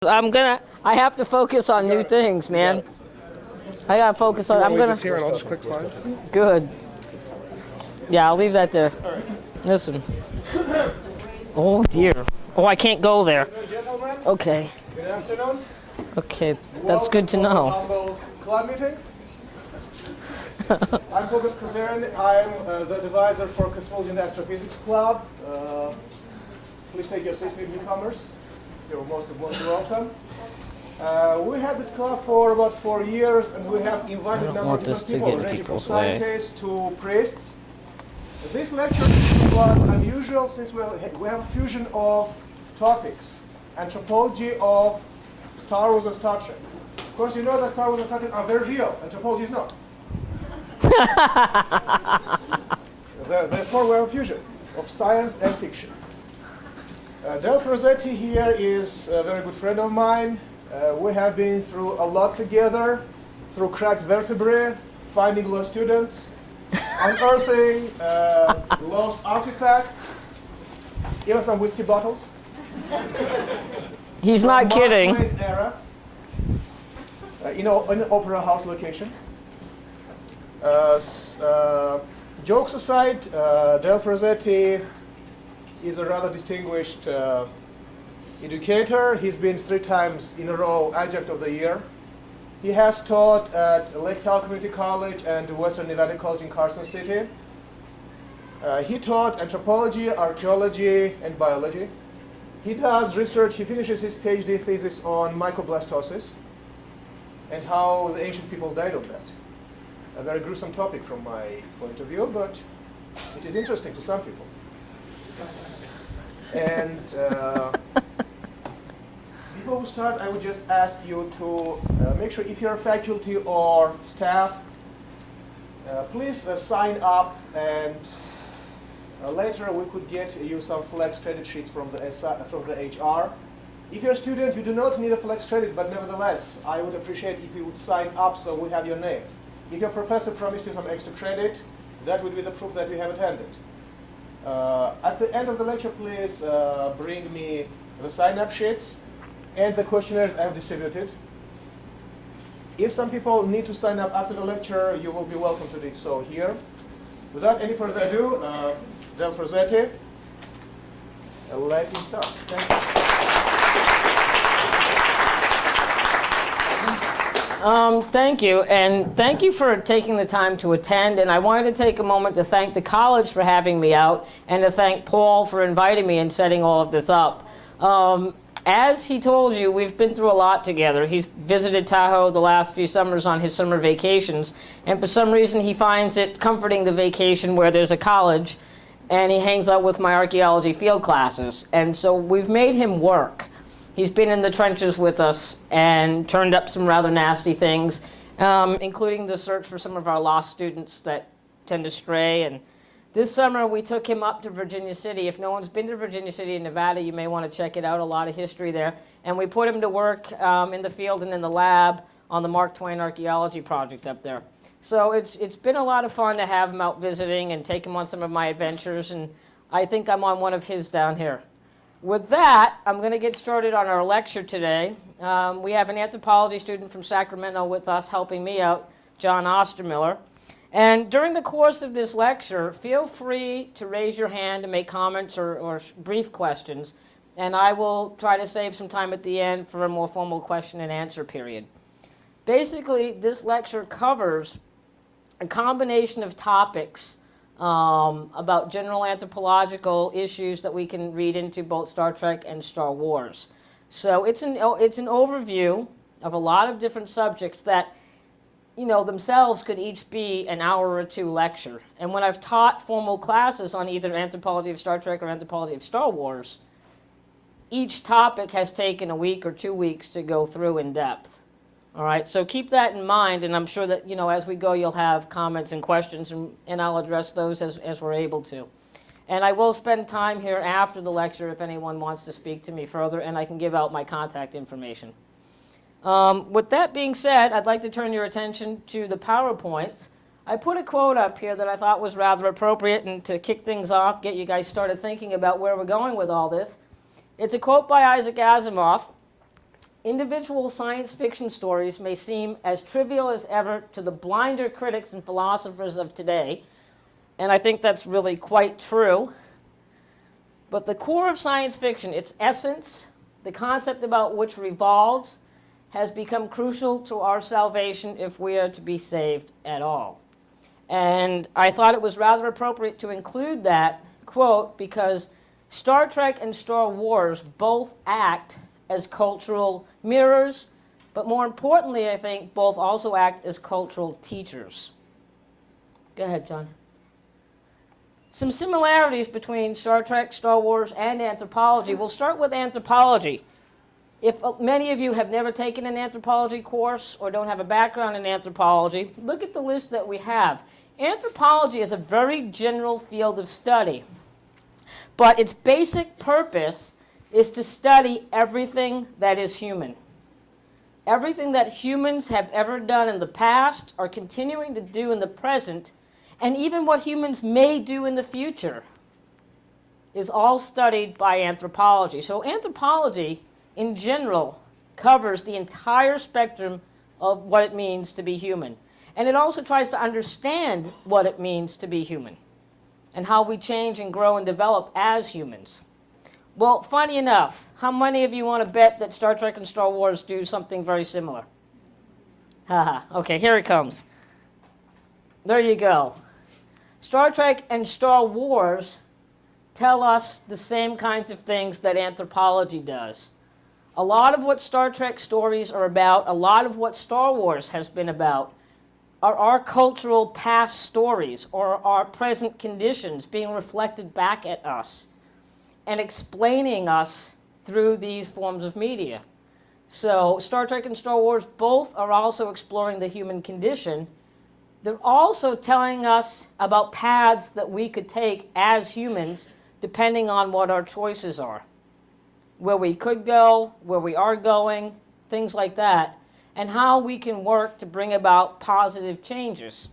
I have to focus on new things, man. I gotta focus on, I'll just click slides. Good. Yeah, I'll leave that there. Listen. Oh dear. Oh, I can't go there. Gentlemen, Okay. good afternoon. Okay, that's good to know. Humble club meeting. I'm Bogus Kazan. I'm the advisor for Cosmology and Astrophysics Club. Please take your seats with newcomers. You're most welcome. We had this club for about 4 years, and we have invited a number of different people, ranging from scientists to priests. This lecture is somewhat unusual since we have a fusion of topics. Anthropology of Star Wars and Star Trek. Of course, you know that Star Wars and Star Trek are very real. Anthropology is not. Therefore, we have a fusion of science and fiction. Delph Rossetti here is a very good friend of mine. We have been through a lot together, through cracked vertebrae, finding lost students, unearthing lost artifacts, even some whiskey bottles. He's not kidding. Mark Twain's era, in an opera house location. Jokes aside, Delph Rossetti is a rather distinguished educator. He's been 3 times in a row Adjunct of the Year. He has taught at Lake Tahoe Community College and Western Nevada College in Carson City. He taught anthropology, archaeology, and biology. He does research. He finishes his PhD thesis on mycoblastosis and how the ancient people died of that. A very gruesome topic from my point of view, but it is interesting to some people. And before we start, I would just ask you to make sure if you're faculty or staff, please sign up, and later we could get you some flex credit sheets from the HR. If you're a student, you do not need a flex credit, but nevertheless, I would appreciate if you would sign up so we have your name. If your professor promised you some extra credit, that would be the proof that you have attended. At the end of the lecture, please bring me the sign-up sheets and the questionnaires I have distributed. If some people need to sign up after the lecture, you will be welcome to do so here. Without any further ado, Delph Rossetti, let him start. Thank you. Thank you, and thank you for taking the time to attend. And I wanted to take a moment to thank the college for having me out, and to thank Paul for inviting me and setting all of this up. As he told you, we've been through a lot together. He's visited Tahoe the last few summers on his summer vacations, and for some reason he finds it comforting the vacation where there's a college, and he hangs out with my archaeology field classes. And so we've made him work. He's been in the trenches with us and turned up some rather nasty things, including the search for some of our lost students that tend to stray. And this summer we took him up to Virginia City. If no one's been to Virginia City in Nevada, you may want to check it out. A lot of history there. And we put him to work in the field and in the lab on the Mark Twain archaeology project up there. So it's been a lot of fun to have him out visiting and take him on some of my adventures. And I think I'm on one of his down here. With that, I'm going to get started on our lecture today. We have an anthropology student from Sacramento with us helping me out, John Ostermiller. And during the course of this lecture, feel free to raise your hand and make comments or brief questions, and I will try to save some time at the end for a more formal question and answer period. Basically, this lecture covers a combination of topics about general anthropological issues that we can read into both Star Trek and Star Wars. So it's an overview of a lot of different subjects that, themselves could each be an hour or 2 lecture. And when I've taught formal classes on either Anthropology of Star Trek or Anthropology of Star Wars, each topic has taken a week or 2 weeks to go through in depth. All right, so keep that in mind, and I'm sure that, as we go, you'll have comments and questions, and I'll address those as we're able to. And I will spend time here after the lecture if anyone wants to speak to me further, and I can give out my contact information. With that being said, I'd like to turn your attention to the PowerPoints. I put a quote up here that I thought was rather appropriate, and to kick things off, get you guys started thinking about where we're going with all this. It's a quote by Isaac Asimov, individual science fiction stories may seem as trivial as ever to the blinder critics and philosophers of today, and I think that's really quite true. But the core of science fiction, its essence, the concept about which revolves, has become crucial to our salvation if we are to be saved at all. And I thought it was rather appropriate to include that quote because Star Trek and Star Wars both act as cultural mirrors, but more importantly, I think, both also act as cultural teachers. Go ahead, John. Some similarities between Star Trek, Star Wars, and anthropology. We'll start with anthropology. If many of you have never taken an anthropology course or don't have a background in anthropology, look at the list that we have. Anthropology is a very general field of study, but its basic purpose is to study everything that is human. Everything that humans have ever done in the past, are continuing to do in the present, and even what humans may do in the future is all studied by anthropology. So anthropology, in general, covers the entire spectrum of what it means to be human. And it also tries to understand what it means to be human and how we change and grow and develop as humans. Well, funny enough, how many of you want to bet that Star Trek and Star Wars do something very similar? Haha, okay, here it comes. There you go. Star Trek and Star Wars tell us the same kinds of things that anthropology does. A lot of what Star Trek stories are about, a lot of what Star Wars has been about, are our cultural past stories or our present conditions being reflected back at us and explaining us through these forms of media. So Star Trek and Star Wars both are also exploring the human condition. They're also telling us about paths that we could take as humans depending on what our choices are. Where we could go, where we are going, things like that, and how we can work to bring about positive changes.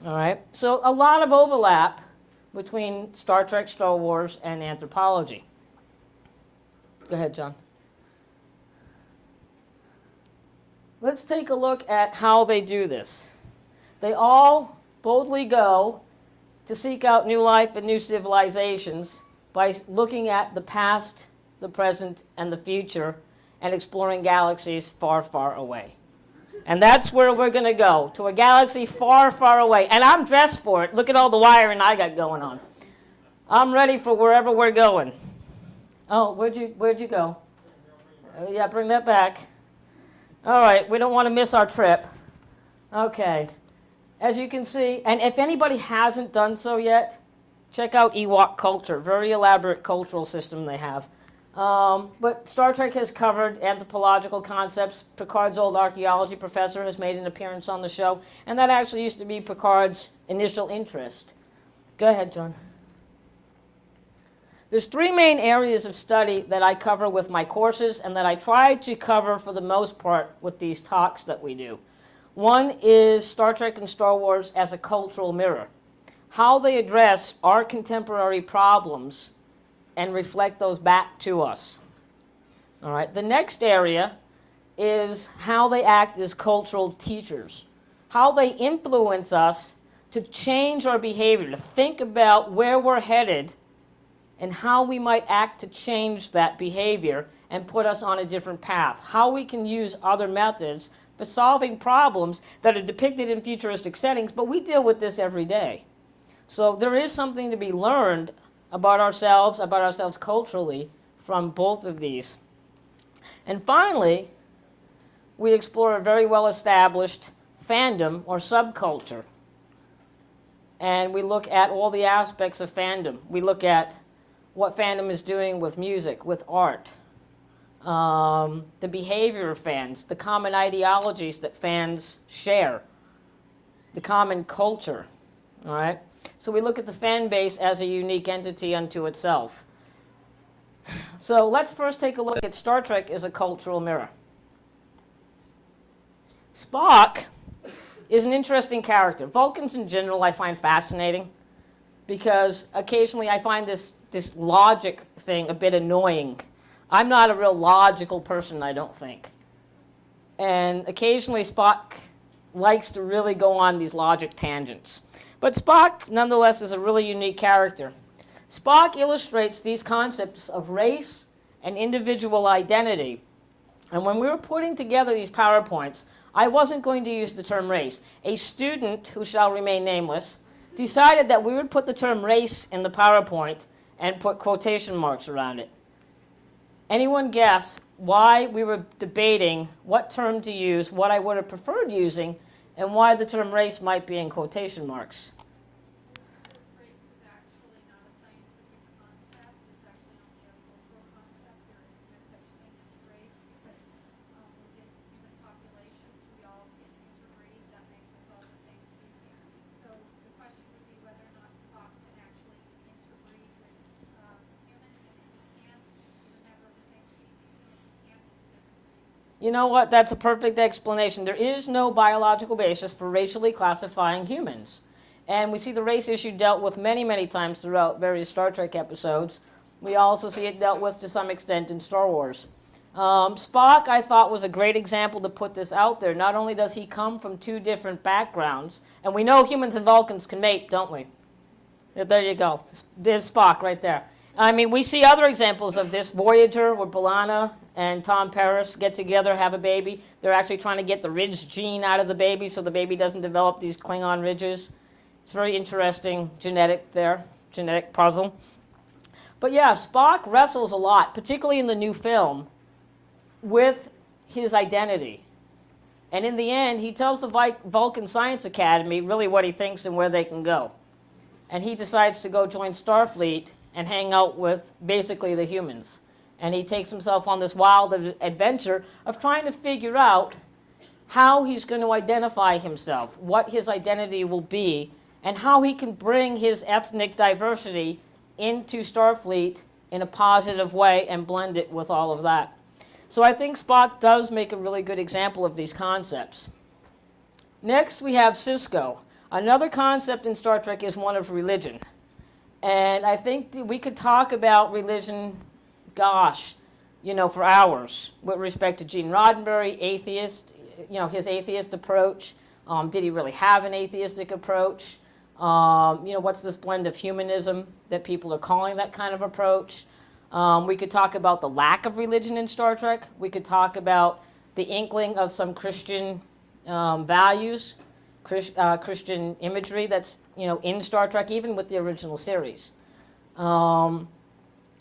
All right? So a lot of overlap between Star Trek, Star Wars, and anthropology. Go ahead, John. Let's take a look at how they do this. They all boldly go to seek out new life and new civilizations by looking at the past, the present, and the future, and exploring galaxies far, far away. And that's where we're going to go, to a galaxy far, far away. And I'm dressed for it. Look at all the wiring I got going on. I'm ready for wherever we're going. Oh, where'd you go? Yeah, bring that back. All right, we don't want to miss our trip. Okay. As you can see, and if anybody hasn't done so yet, check out Ewok culture. Very elaborate cultural system they have. But Star Trek has covered anthropological concepts. Picard's old archaeology professor has made an appearance on the show, and that actually used to be Picard's initial interest. Go ahead, John. There's three main areas of study that I cover with my courses and that I try to cover for the most part with these talks that we do. One is Star Trek and Star Wars as a cultural mirror. How they address our contemporary problems and reflect those back to us. All right. The next area is how they act as cultural teachers, how they influence us to change our behavior, to think about where we're headed and how we might act to change that behavior and put us on a different path, how we can use other methods for solving problems that are depicted in futuristic settings, but we deal with this every day. So there is something to be learned about ourselves culturally from both of these. And finally, we explore a very well-established fandom or subculture. And we look at all the aspects of fandom. We look at what fandom is doing with music, with art, the behavior of fans, the common ideologies that fans share, the common culture, all right? So we look at the fan base as a unique entity unto itself. So let's first take a look at Star Trek as a cultural mirror. Spock is an interesting character. Vulcans in general I find fascinating because occasionally I find this logic thing a bit annoying. I'm not a real logical person, I don't think. And occasionally Spock likes to really go on these logic tangents. But Spock, nonetheless, is a really unique character. Spock illustrates these concepts of race and individual identity. And when we were putting together these PowerPoints, I wasn't going to use the term race. A student, who shall remain nameless, decided that we would put the term race in the PowerPoint and put quotation marks around it. Anyone guess why we were debating what term to use, what I would have preferred using, and why the term race might be in quotation marks? Race is actually not a scientific concept. It's actually only a cultural concept. There is no such thing as race because within human populations, we all can interbreed. That makes us all the same species. So the question would be whether or not Spock can actually interbreed with humans, and if he can't, he's a member of the same species, and if he can't, he's a different species. You know what? That's a perfect explanation. There is no biological basis for racially classifying humans. And we see the race issue dealt with many, many times throughout various Star Trek episodes. We also see it dealt with to some extent in Star Wars. Spock, I thought, was a great example to put this out there. Not only does he come from two different backgrounds, and we know humans and Vulcans can mate, don't we? Yeah, there you go. There's Spock right there. I mean, we see other examples of this. Voyager, where B'Elanna and Tom Paris get together, have a baby. They're actually trying to get the ridge gene out of the baby so the baby doesn't develop these Klingon ridges. It's very interesting genetic puzzle. But yeah, Spock wrestles a lot, particularly in the new film, with his identity. And in the end, he tells the Vulcan Science Academy really what he thinks and where they can go. And he decides to go join Starfleet and hang out with basically the humans. And he takes himself on this wild adventure of trying to figure out how he's going to identify himself, what his identity will be, and how he can bring his ethnic diversity into Starfleet in a positive way and blend it with all of that. So I think Spock does make a really good example of these concepts. Next, we have Sisko. Another concept in Star Trek is one of religion. And I think that we could talk about religion, gosh, for hours with respect to Gene Roddenberry, atheist, his atheist approach. Did he really have an atheistic approach? What's this blend of humanism that people are calling that kind of approach? We could talk about the lack of religion in Star Trek. We could talk about the inkling of some Christian values, Christian imagery that's in Star Trek, even with the original series.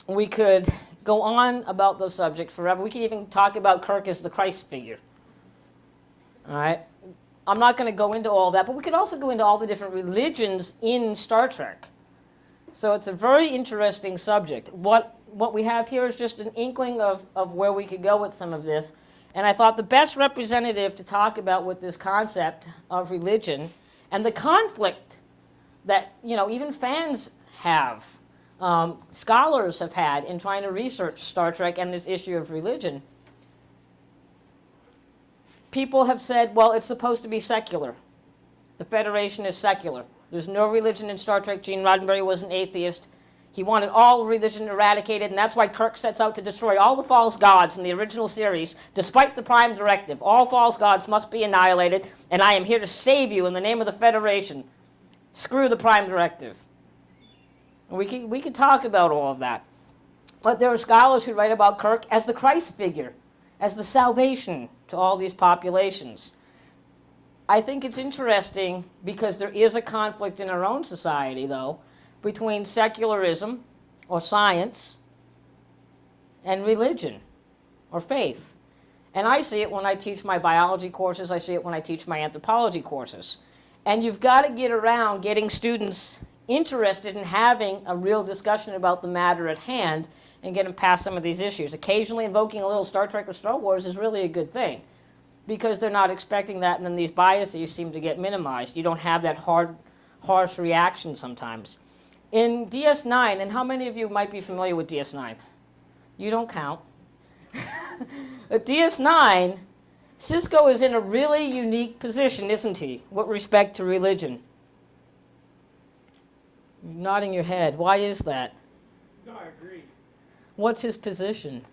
We could go on about those subjects forever. We could even talk about Kirk as the Christ figure. All right. I'm not going to go into all that, but we could also go into all the different religions in Star Trek. So it's a very interesting subject. What we have here is just an inkling of where we could go with some of this. And I thought the best representative to talk about with this concept of religion and the conflict that even fans have, scholars have had in trying to research Star Trek and this issue of religion. People have said, well, it's supposed to be secular. The Federation is secular. There's no religion in Star Trek. Gene Roddenberry was an atheist. He wanted all religion eradicated, and that's why Kirk sets out to destroy all the false gods in the original series, despite the Prime Directive. All false gods must be annihilated, and I am here to save you in the name of the Federation. Screw the Prime Directive. We could talk about all of that. But there are scholars who write about Kirk as the Christ figure, as the salvation to all these populations. I think it's interesting because there is a conflict in our own society, though, between secularism or science and religion or faith. And I see it when I teach my biology courses. I see it when I teach my anthropology courses. And you've got to get around getting students interested in having a real discussion about the matter at hand and getting past some of these issues. Occasionally invoking a little Star Trek or Star Wars is really a good thing because they're not expecting that, and then these biases seem to get minimized. You don't have that harsh reaction sometimes. In DS9, and how many of you might be familiar with DS9? You don't count. At DS9, Sisko is in a really unique position, isn't he, with respect to religion? You're nodding your head. Why is that? No, I agree. What's his position?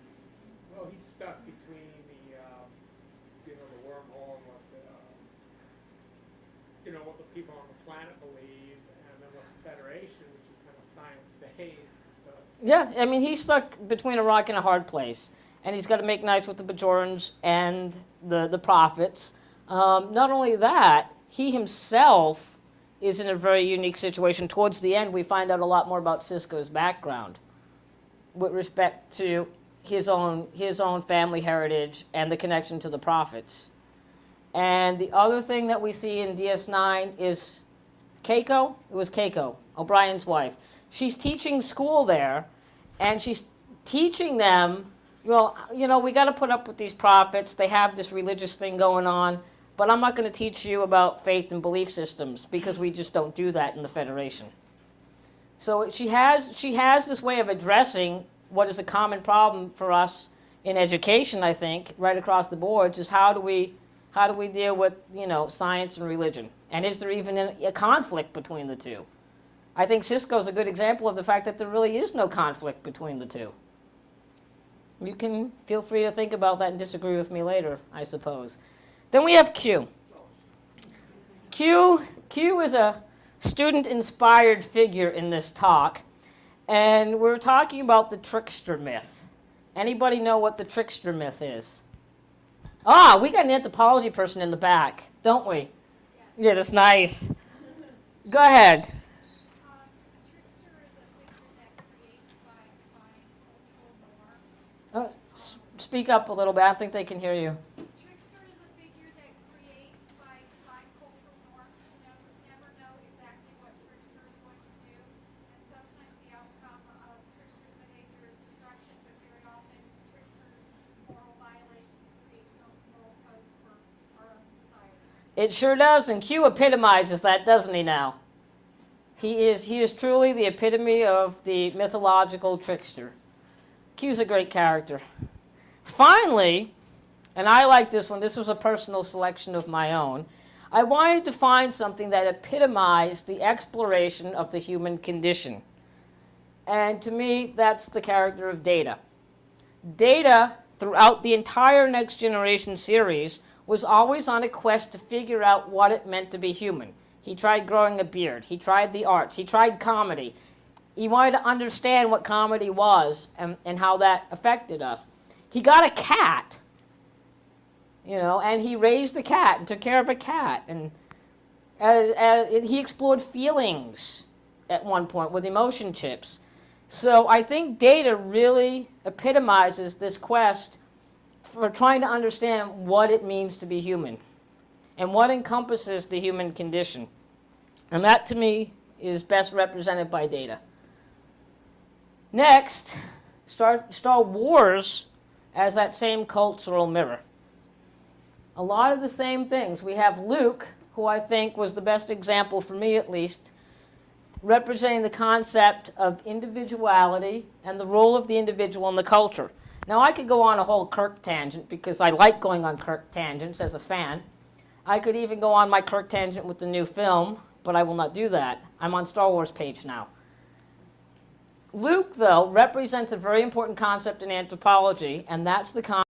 you know, what the people on the planet believe, and then with the Federation, which is kind of science-based. So it's, Yeah, I mean, he's stuck between a rock and a hard place. And he's got to make nice with the Bajorans and the prophets. Not only that, he himself is in a very unique situation. Towards the end, we find out a lot more about Sisko's background with respect to his own family heritage and the connection to the prophets. And the other thing that we see in DS9 is Keiko. It was Keiko, O'Brien's wife. She's teaching school there, and she's teaching them, well, you know, we got to put up with these prophets. They have this religious thing going on, but I'm not going to teach you about faith and belief systems because we just don't do that in the Federation. So she has this way of addressing what is a common problem for us in education, I think, right across the board, is how do we deal with, you know, science and religion? And is there even a conflict between the two? I think Sisko's a good example of the fact that there really is no conflict between the two. You can feel free to think about that and disagree with me later, I suppose. Then we have Q. Q is a student-inspired figure in this talk, and we're talking about the trickster myth. Anybody know what the trickster myth is? Ah, we got an anthropology person in the back, don't we? Yeah, that's nice. Go ahead. A trickster is a figure that creates by defying cultural norms. Speak up a little bit. I don't think they can hear you. Trickster is a figure that creates by defying cultural norms. You never know exactly what trickster is going to do, and sometimes the outcome of trickster's behavior is destruction, but very often trickster's moral violations create moral codes for our own society. It sure does, and Q epitomizes that, doesn't he now? He is truly the epitome of the mythological trickster. Q's a great character. Finally, and I like this one, this was a personal selection of my own, I wanted to find something that epitomized the exploration of the human condition. And to me, that's the character of Data. Data, throughout the entire Next Generation series, was always on a quest to figure out what it meant to be human. He tried growing a beard. He tried the arts. He tried comedy. He wanted to understand what comedy was and how that affected us. He got a cat, you know, and he raised a cat and took care of a cat. And he explored feelings at one point with emotion chips. So I think Data really epitomizes this quest for trying to understand what it means to be human and what encompasses the human condition. And that, to me, is best represented by Data. Next, Star Wars as that same cultural mirror. A lot of the same things. We have Luke, who I think was the best example, for me at least, representing the concept of individuality and the role of the individual in the culture. Now, I could go on a whole Kirk tangent because I like going on Kirk tangents as a fan. I could even go on my Kirk tangent with the new film, but I will not do that. I'm on Star Wars page now. Luke, though, represents a very important concept in anthropology, and that's the concept